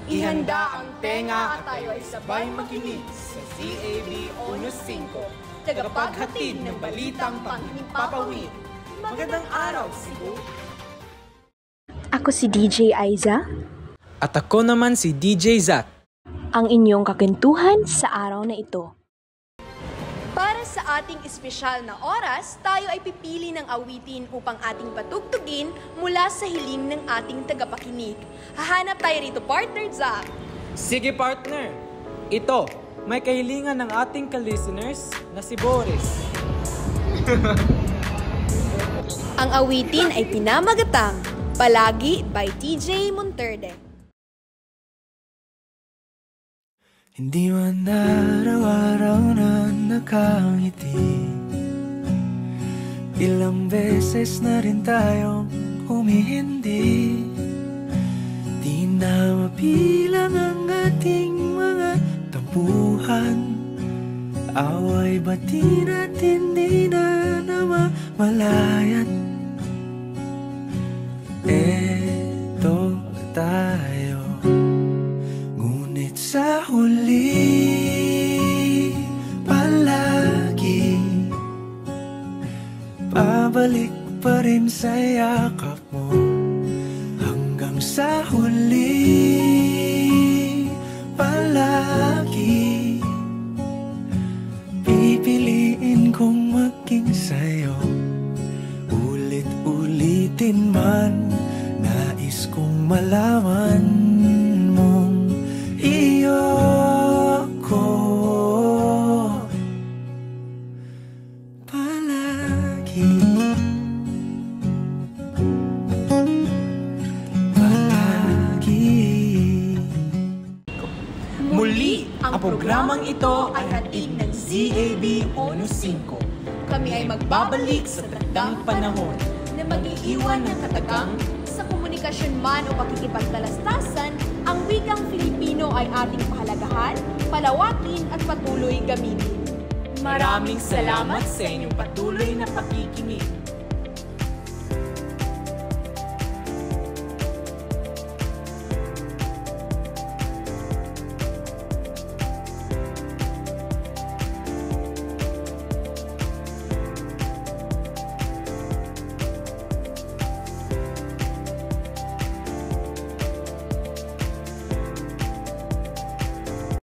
Ihanda ang tenga at tayo ay sabay makinig sa CAB 15, tagapaghatid ng balitang panghimpapawid. Magandang araw, Cebu! Ako si DJ Aiza. At ako naman si DJ Zach. Ang inyong kakentuhan sa araw na ito. Para sa ating espesyal na oras, tayo ay pipili ng awitin upang ating patugtugin mula sa hiling ng ating tagapakinig. Hahanap tayo rito, partner, Zach. Sige partner, ito, may kahilingan ng ating ka-listeners na si Boris. Ang awitin ay Pinamagatang, Palagi by TJ Monterde. Hindi man araw-araw na nakangiti, ilang beses na rin tayong humihindi. Di na mapilang ang ating mga tampuhan, away bati natin di na namamalayan. Eto tayo, ngunit sa huli palagi pabalik pa rin sa yakap mo. Hanggang sa huli palagi pipiliin kong maging sa'yo. Ulit-ulitin man, nais kong malaman mong iyo ko palagi. Muli, ang programang ito ay hatid ng CAB 15. Kami ay magbabalik sa takdang panahon Na mag-iiwan ng katagang sa komunikasyon man o pakikipagtalastasan, ang wikang Filipino ay ating pahalagahan, palawakin at patuloy gamitin. Maraming salamat sa inyong patuloy na pakikinig.